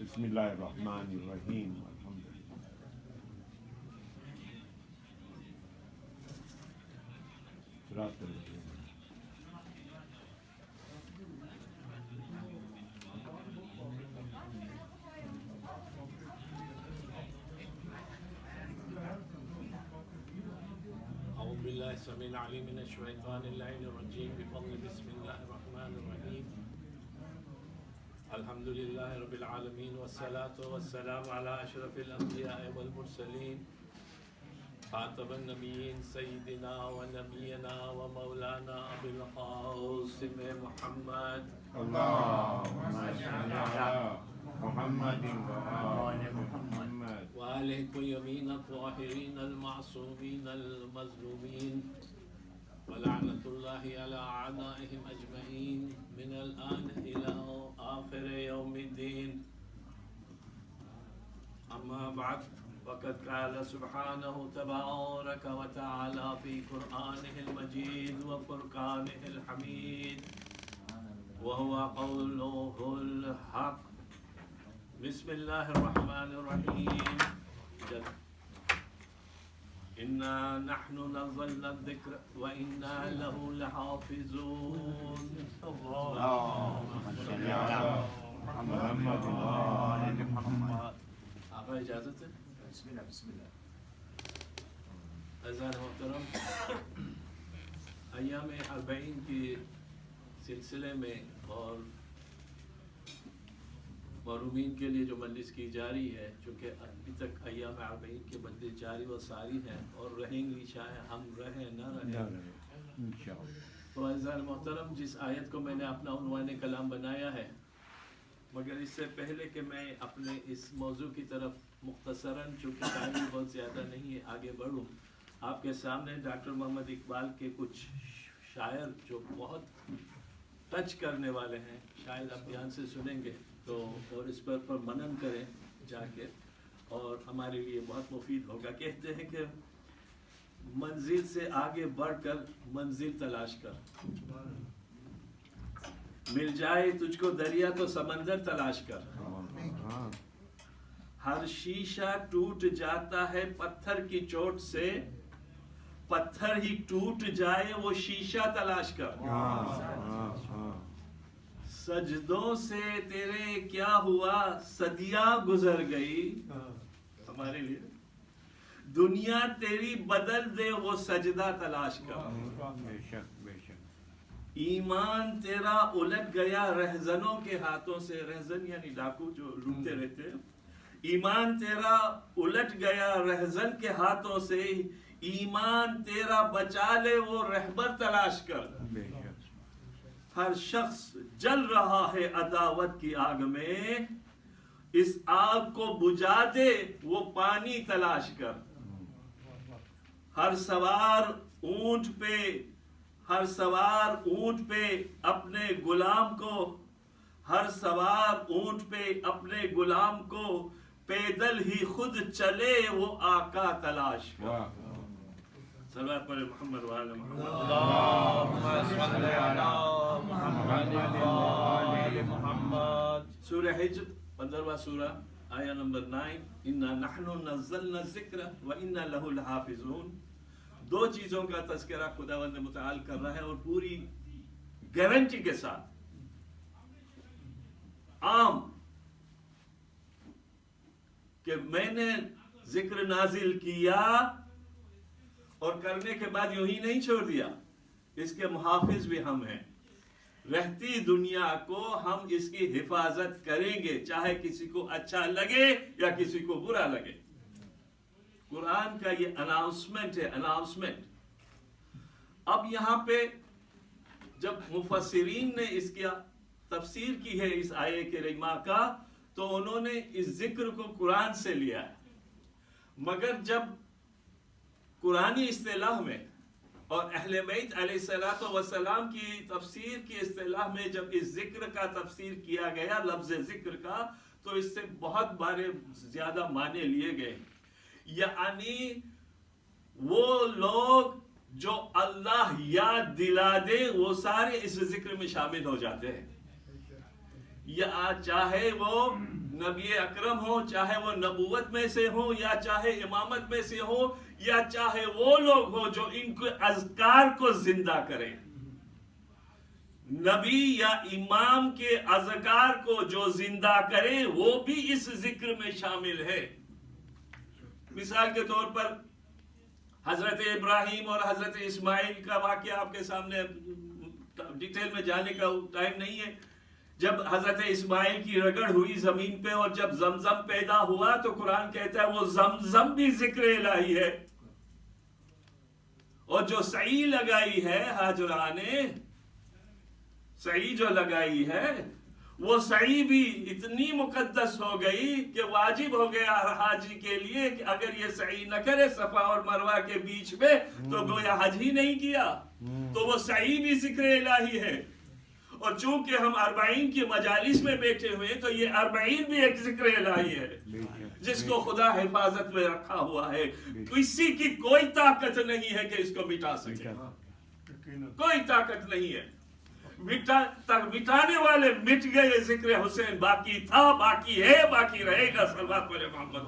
بسم اللہ الرحمن الرحیم الحمدللہ. صراط الذین أعوذ بالله السميع العليم من الشيطان اللعين الرجيم بفضل بسم الله الرحمن الرحيم الحمد لله رب العالمين والصلاة والسلام على أشرف الأنبياء والمرسلين خاتم النبيين سيدنا ونبينا ومولانا أبي القاسم محمد اللهم صل على محمد وآل محمد وآله الطيبين الطاهرين المعصومين المظلومين ولعنة الله على أعدائهم أجمعين من الآن إلى آخر يوم الدين. أما بعد فقد قال سبحانه تبارك وتعالى في قرآنه المجيد وفرقانه الحميد وهو قوله الحق. بسم الله الرحمن الرحيم. إنا نحن نزلنا الذكر وإنا له لحافظون. اللهم صل على محمد وآل محمد. آقا اجازت ہے؟ بسم اللہ بسم اللہ. عزیزان محترم، ایام 40 کے سلسلے میں اور محرومین کے لیے جو مجلس کی جاری ہے، چونکہ ابھی تک ایام 40 کے مجلس جاری و ساری ہیں اور رہیں گی، شاید ہم رہیں نہ رہیں انشاءاللہ. تو عزیزان محترم، جس آیت کو میں نے اپنا عنوان کلام بنایا ہے، مگر اس سے پہلے کہ میں اپنے اس موضوع کی طرف مختصراً، چونکہ ٹائم بھی بہت زیادہ نہیں ہے، آگے بڑھوں، آپ کے سامنے ڈاکٹر محمد اقبال کے کچھ شاعر جو بہت ٹچ کرنے والے ہیں، شاید آپ دھیان سے سنیں گے تو اور اس پر منن کریں جا کے، اور ہمارے لیے بہت مفید ہوگا. کہتے ہیں کہ منزل سے آگے بڑھ کر منزل تلاش کر، مل جائے تجھ کو دریا تو سمندر تلاش کر، ہر شیشہ ٹوٹ جاتا ہے پتھر کی چوٹ سے، پتھر ہی ٹوٹ جائے وہ شیشہ تلاش کر، سجدوں سے تیرے کیا ہوا صدیاں گزر گئی، ہمارے لیے دنیا تیری بدل دے وہ سجدہ تلاش کر، بے شک بے شک. ایمان تیرا الٹ گیا رہزنوں کے ہاتھوں سے، رہزن یعنی ڈاکو جو لوٹتے رہتے ہیں، ایمان تیرا الٹ گیا رہزن کے ہاتھوں سے، ایمان تیرا بچا لے وہ رہبر تلاش کر، بے شک. ہر شخص جل رہا ہے عداوت کی آگ میں، اس آگ کو بجھا دے وہ پانی تلاش کر، ہر سوار اونٹ پہ اپنے غلام کو، ہر سوار اونٹ پہ اپنے غلام کو، پیدل ہی خود چلے وہ آقا تلاش کر. صلوات پر محمد وعلی محمد. اللهم صل على محمد وآل محمد. سورہ حجر 15واں سورہ آیہ نمبر 9. انا نحن نزلنا الذکر وانا له لحافظون. دو چیزوں کا تذکرہ خداوند متعال کر رہا ہے اور پوری گارنٹی کے ساتھ، عام، کہ میں نے ذکر نازل کیا اور کرنے کے بعد یوں ہی نہیں چھوڑ دیا، اس کے محافظ بھی ہم ہیں. رہتی دنیا کو ہم اس کی حفاظت کریں گے، چاہے کسی کو اچھا لگے یا کسی کو برا لگے. قرآن کا یہ اناؤنسمنٹ ہے، اناؤنسمنٹ. اب یہاں پہ جب مفسرین نے اس کی تفسیر کی ہے اس آیے کے کریمہ کا، تو انہوں نے اس ذکر کو قرآن سے لیا ہے. مگر جب قرآنی اصطلاح میں اور اہل بیت علیہ الصلوۃ والسلام کی تفسیر کی اصطلاح میں جب اس ذکر کا تفسیر کیا گیا، لفظ ذکر کا، تو اس سے بہت بارے زیادہ معنی لیے گئے. یعنی وہ لوگ جو اللہ یاد دلا دے وہ سارے اس ذکر میں شامل ہو جاتے ہیں. یا چاہے وہ نبی اکرم ہو، چاہے وہ نبوت میں سے ہو، یا چاہے امامت میں سے ہو، یا چاہے وہ لوگ ہو جو ان کے اذکار کو زندہ کریں. نبی یا امام کے اذکار کو جو زندہ کرے وہ بھی اس ذکر میں شامل ہے. مثال کے طور پر حضرت ابراہیم اور حضرت اسماعیل کا واقعہ آپ کے سامنے، ڈیٹیل میں جانے کا ٹائم نہیں ہے. جب حضرت اسماعیل کی رگڑ ہوئی زمین پہ اور جب زمزم پیدا ہوا تو قرآن کہتا ہے وہ زمزم بھی ذکر الہی ہے. اور جو سعی لگائی ہے حاجرہ نے، سعی جو لگائی ہے وہ سعی بھی اتنی مقدس ہو گئی کہ واجب ہو گیا حاجی کے لیے کہ اگر یہ سعی نہ کرے صفا اور مروہ کے بیچ میں تو گویا حج ہی نہیں کیا. تو وہ سعی بھی ذکر الہی ہے. اور چونکہ ہم 40 کی مجالس میں بیٹھے ہوئے تو یہ 40 بھی ایک ذکر الہی ہے جس کو خدا حفاظت میں رکھا ہوا ہے. کسی کی کوئی طاقت نہیں ہے کہ اس کو مٹا سکے، کوئی طاقت نہیں ہے. مٹانے والے مٹ گئے، ذکر حسین باقی تھا، باقی ہے، باقی رہے گا. صلوات پر محمد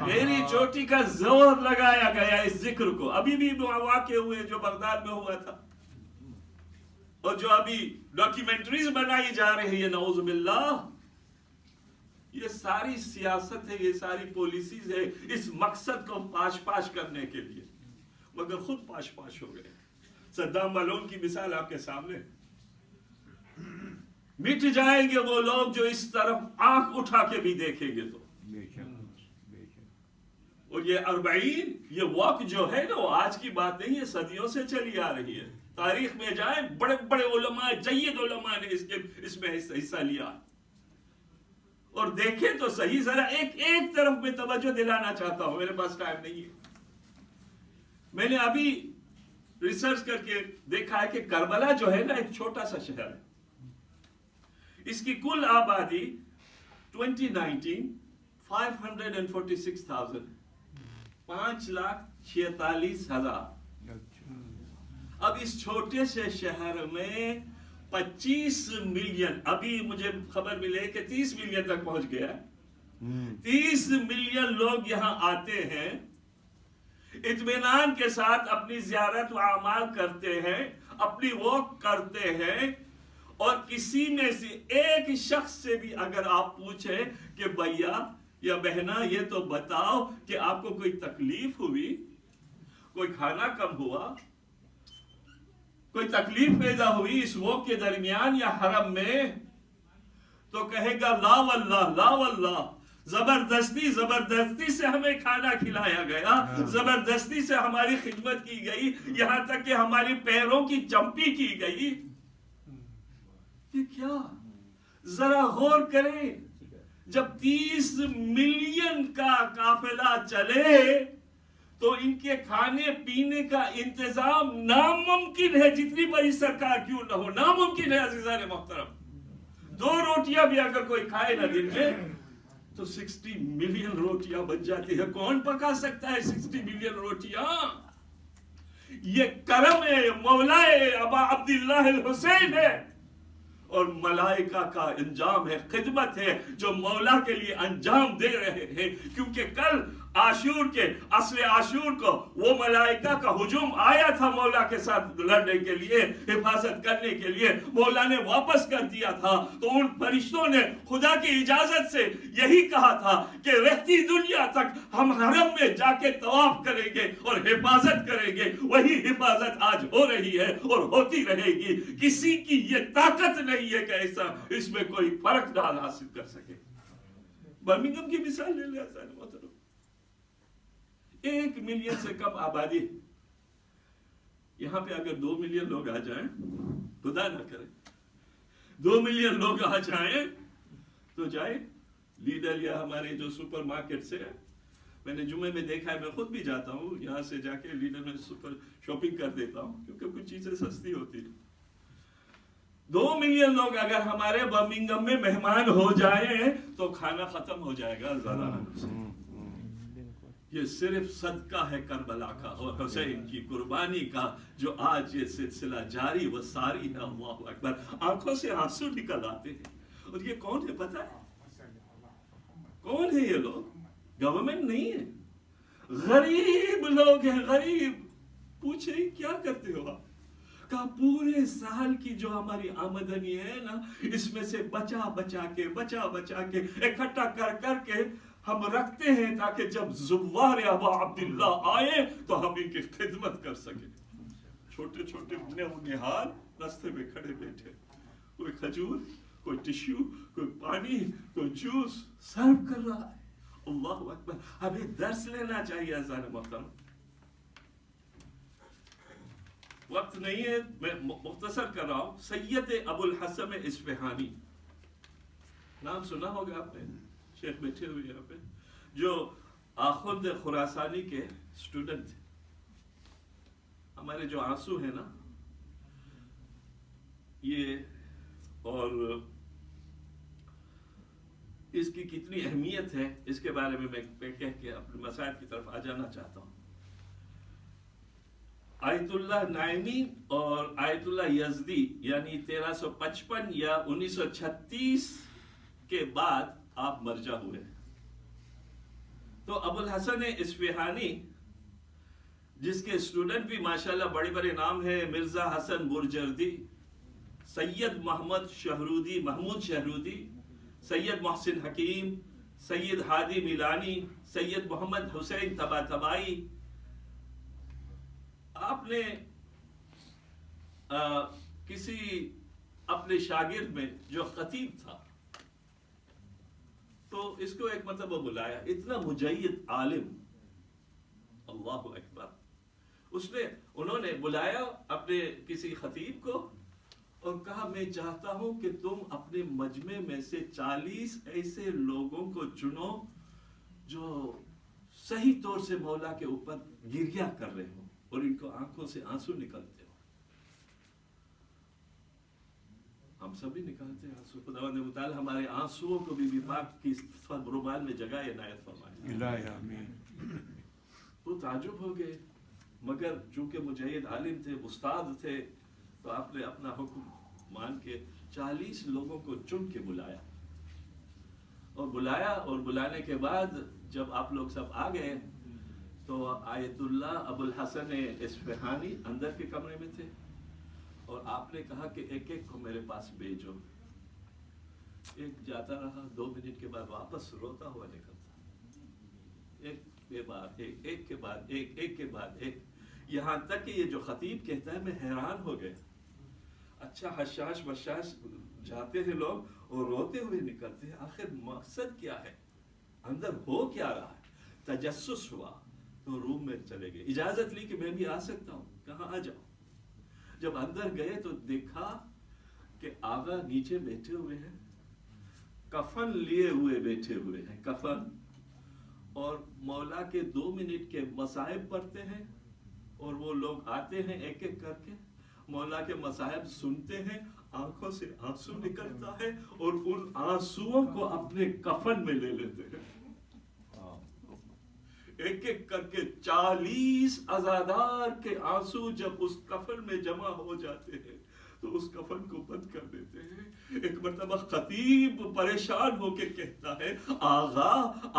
میری چوٹی کا زور لگایا گیا اس ذکر کو. ابھی بھی واقع ہوئے جو بغداد میں ہوا تھا اور جو ابھی ڈاکیومنٹریز بنائی جا رہی ہے، نعوذ باللہ. یہ ساری سیاست ہے، یہ ساری پالیسیز ہے اس مقصد کو پاش کرنے کے لیے، مگر خود پاش ہو گئے. صدام ملعون کی مثال آپ کے سامنے. مٹ جائیں گے وہ لوگ جو اس طرف آنکھ اٹھا کے بھی دیکھیں گے. تو اور یہ 40 یہ واک جو ہے نا وہ آج کی بات نہیں ہے، صدیوں سے چلی آ رہی ہے. تاریخ میں جائیں، بڑے بڑے علماء، جید علماء نے اس میں حصہ لیا. اور دیکھیں تو صحیح، ذرا ایک طرف میں توجہ دلانا چاہتا ہوں، میرے پاس ٹائم نہیں ہے. میں نے ابھی ریسرچ کر کے دیکھا ہے کہ کربلا جو ہے نا ایک چھوٹا سا شہر ہے. اس کی کل آبادی 2019 546,000، 5,46,000. اب اس چھوٹے سے شہر میں 25 ملین، ابھی مجھے خبر ملے کہ 30 ملین تک پہنچ گیا. 30 ملین لوگ یہاں آتے ہیں، اطمینان کے ساتھ اپنی زیارت و اعمال کرتے ہیں، اپنی واک کرتے ہیں. اور کسی میں سے ایک شخص سے بھی اگر آپ پوچھیں کہ بھیا یا بہنا یہ تو بتاؤ کہ آپ کو کوئی تکلیف ہوئی، کوئی کھانا کم ہوا، کوئی تکلیف پیدا ہوئی اس واک کے درمیان یا حرم میں، تو کہے گا لا واللہ، لا واللہ. زبردستی سے ہمیں کھانا کھلایا گیا، زبردستی سے ہماری خدمت کی گئی، یہاں تک کہ ہماری پیروں کی چمپی کی گئی. یہ کیا؟ ذرا غور کریں. جب 30 ملین کا قافلہ چلے تو ان کے کھانے پینے کا انتظام ناممکن ہے، جتنی بڑی سرکار کیوں نہ ہو ناممکن ہے. عزیزان محترم، 2 روٹیاں بھی اگر کوئی کھائے نہ دن میں تو 60 ملین روٹیاں بن جاتی ہے. کون پکا سکتا ہے 60 ملین روٹیاں؟ یہ کرم ہے، مولائے ابا عبداللہ الحسین ہے. اور ملائکہ کا انجام ہے، خدمت ہے جو مولا کے لیے انجام دے رہے ہیں. کیونکہ کل عاشور کے عصر عاشور کو وہ ملائکہ کا ہجوم آیا تھا مولا کے ساتھ لڑنے کے لیے، حفاظت کرنے کے لیے. مولا نے واپس کر دیا تھا تو ان فرشتوں نے خدا کی اجازت سے یہی کہا تھا کہ رہتی دنیا تک ہم حرم میں جا کے طواف کریں گے اور حفاظت کریں گے. وہی حفاظت آج ہو رہی ہے اور ہوتی رہے گی. کسی کی یہ طاقت نہیں ہے کہ ایسا اس میں کوئی فرق ڈال حاصل کر سکے. برمنگھم کی مثال لے لیا سارے محترم، 1 ملین سے کم آبادی. یہاں پہ اگر 2 ملین لوگ آ جائیں، خدا نہ کرے 2 ملین لوگ آ جائیں تو جائے لیڈر یا ہمارے جو سپر مارکیٹ سے، میں نے جمعے میں دیکھا ہے، میں خود بھی جاتا ہوں یہاں سے جا کے لیڈر میں سپر شاپنگ کر دیتا ہوں کیونکہ کچھ چیزیں سستی ہوتی ہیں. 2 ملین لوگ اگر ہمارے برمنگھم میں مہمان ہو جائیں تو کھانا ختم ہو جائے گا. یہ صرف صدقہ ہے کربلا کا اور حسین کی قربانی کا جو آج یہ سلسلہ جاری و ساری ہے. اللہ اکبر. آنکھوں سے آنسو نکل آتے ہیں. اور یہ کون ہے پتہ ہے؟ کون ہے یہ لوگ؟ گورنمنٹ نہیں ہے، غریب لوگ ہیں. غریب. پوچھے کیا کرتے ہو آپ؟ کہا پورے سال کی جو ہماری آمدنی ہے نا، اس میں سے بچا بچا کے اکٹھا کر کر کے ہم رکھتے ہیں تاکہ جب زوار ابا عبداللہ آئے تو ہم ان کی خدمت کر سکیں. چھوٹے چھوٹے نہال راستے میں کھڑے بیٹھے، کوئی کھجور، کوئی ٹشو، کوئی پانی، کوئی جوس سرو کر رہا ہے. اللہ اکبر. ہمیں درس لینا چاہیے عزیزان محترم. وقت نہیں ہے، میں مختصر کر رہا ہوں. سید ابو الحسن اصفہانی، نام سنا ہوگا آپ نے، شیخ بیٹھے ہوئے یہاں پہ، جو آخوند خراسانی کے اسٹوڈنٹ تھے. ہمارے جو آنسو ہیں نا یہ، اور اس کی کتنی اہمیت ہے اس کے بارے میں کہہ کے اپنے مسائل کی طرف آ جانا چاہتا ہوں. آیت اللہ نائمی اور آیت اللہ یزدی یعنی 1355 یا 1936 کے بعد آپ مرجع ہوئے. تو ابو الحسن اصفہانی جس کے اسٹوڈنٹ بھی ماشاءاللہ بڑے بڑے نام ہیں، مرزا حسن برجردی، سید محمود شہرودی، سید محسن حکیم، سید ہادی میلانی، سید محمد حسین طباطبائی. آپ نے کسی اپنے شاگرد میں جو خطیب تھا تو اس کو ایک مرتبہ بلایا. اتنا مجید عالم، اللہ اکبر. انہوں نے بلایا اپنے کسی خطیب کو اور کہا میں چاہتا ہوں کہ تم اپنے مجمع میں سے 40 ایسے لوگوں کو چنو جو صحیح طور سے مولا کے اوپر گریہ کر رہے ہوں اور ان کو آنکھوں سے آنسو نکلتے ہو. ہم سبھی نکالتے ہیں آنسو. خداوند متعال ہمارے آنسوؤں کو بھی پاک کی رومال میں جگہ عنایت فرمائے. الہی آمین. وہ تعجب ہو گئے، مگر چونکہ مجید عالم تھے، استاد تھے، تو آپ نے اپنا حکم مان کے 40 لوگوں کو چن کے بلایا. اور بلانے کے بعد جب آپ لوگ سب آ گئے تو آیت اللہ ابو الحسن اصفہانی اندر کے کمرے میں تھے اور آپ نے کہا کہ ایک ایک کو میرے پاس بھیجو. ایک جاتا رہا، 2 منٹ کے بعد واپس روتا ہوا نکلتا. ایک کے بعد ایک، ایک کے بعد ایک، ایک کے بعد ایک، یہاں تک کہ یہ جو خطیب کہتا ہے میں حیران ہو گیا. اچھا حشاش بشاش جاتے ہیں لوگ اور روتے ہوئے نکلتے ہیں، آخر مقصد کیا ہے، اندر ہو کیا رہا ہے. تجسس ہوا تو روم میں چلے گئے، اجازت لی کہ میں بھی آ سکتا ہوں. کہاں آ جاؤ. جب اندر گئے تو دیکھا کہ آغا نیچے بیٹھے ہوئے ہیں، کفن لیے ہوئے بیٹھے ہوئے ہیں، کفن، اور مولا کے 2 منٹ کے مصائب پڑھتے ہیں اور وہ لوگ آتے ہیں ایک ایک کر کے، مولا کے مصائب سنتے ہیں، آنکھوں سے آنسو نکلتا ہے اور ان آنسوؤں کو اپنے کفن میں لے لیتے ہیں. ایک ایک کر کے 40 عزادار کے آنسو جب اس کفن میں جمع ہو جاتے ہیں تو اس کفن کو بند کر دیتے ہیں. ایک مرتبہ خطیب پریشان ہو کے کہتا ہے آغا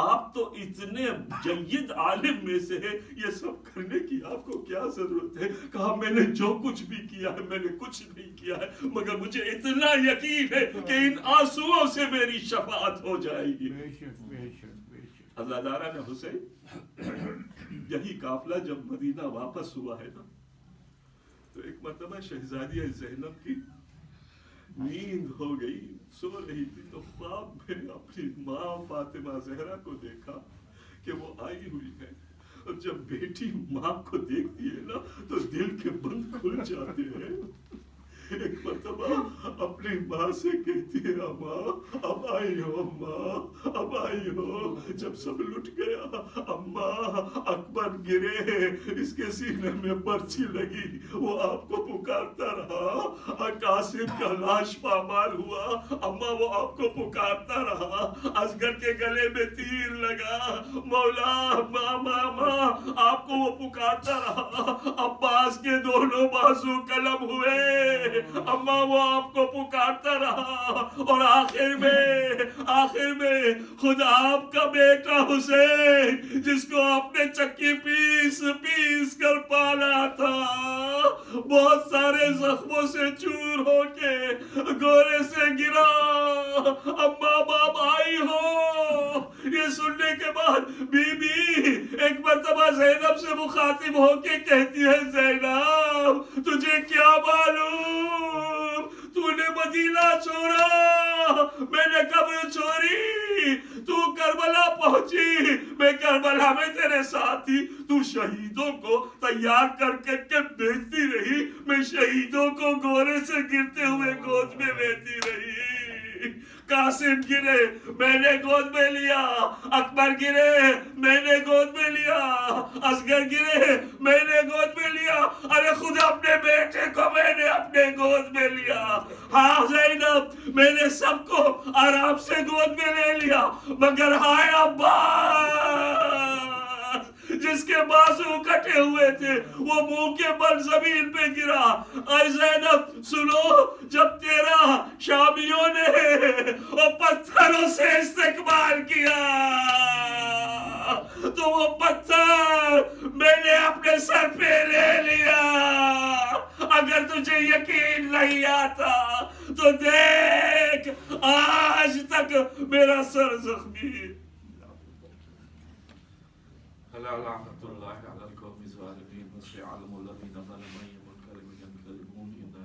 آپ تو اتنے جید عالم میں سے ہیں، یہ سب کرنے کی آپ کو کیا ضرورت ہے. کہا میں نے جو کچھ بھی کیا ہے میں نے کچھ نہیں کیا ہے، مگر مجھے اتنا یقین ہے کہ ان آنسوؤں سے میری شفاعت ہو جائے گی. بے شک بے شک بے شک. عزاداران حسین یہی قافلہ جب مدینہ واپس ہوا ہے نا تو ایک مرتبہ شہزادی زینب کی نیند ہو گئی، سو رہی تھی، تو خواب میں اپنی ماں فاطمہ زہرا کو دیکھا کہ وہ آئی ہوئی ہے، اور جب بیٹی ماں کو دیکھتی ہے نا تو دل کے بند کھل جاتے ہیں. ایک مرتبہ اپنی ماں سے کہتی ہے اماں اب آئی ہو اماں اب آئی ہو. جب سب لٹ گیا اماں اکبر گرے اس کے سینے میں پرچی لگی وہ آپ کو پکارتا رہا. قاسم کا لاش پامال ہوا اماں وہ آپ کو پکارتا رہا. اصغر کے گلے میں تیر لگا مولا ماما ماں آپ کو وہ پکارتا رہا. عباس کے دونوں بازو قلم ہوئے اماں وہ آپ کو پکارتا رہا. اور آخر میں خود آپ کا بیٹا حسین جس کو آپ نے چکی پیس کر پالا تھا بہت سارے زخموں سے چور ہو کے گورے سے گرا. اماں باپ آئی ہو. یہ سننے کے بعد بی بی ایک مرتبہ زینب سے مخاطب ہو کے کہتی ہے زینب تجھے کیا معلوم تو نے مدینہ چھوڑا میں نے قبر چھوڑی. تو کربلا پہنچی میں کربلا میں تیرے ساتھ تھی. تو شہیدوں کو تیار کر کے بھیجتی رہی میں شہیدوں کو گورے سے گرتے ہوئے گود میں لیتی رہی. قاسم گرے میں نے گود میں لیا. اکبر گرے میں نے گود میں لیا. اصغر گرے میں نے گود میں لیا. ارے خود اپنے بیٹے کو میں نے اپنے گود میں لیا. ہاں زینب میں نے سب کو آرام سے گود میں لے لیا مگر ہائے عباس جس کے بازو کٹے ہوئے تھے وہ منہ کے بل زمین پہ گرا. اے زینب سنو جب تیرا شامیوں نے وہ پتھروں سے استقبال کیا تو وہ پتھر میں نے اپنے سر پہ لے لیا. اگر تجھے یقین نہیں آتا تو دیکھ آج تک میرا سر زخمی ہے. لعنت اللہ علی القوم الظالمین وسيعلم الذين ظلموا أي منقلب ينقلبون إلى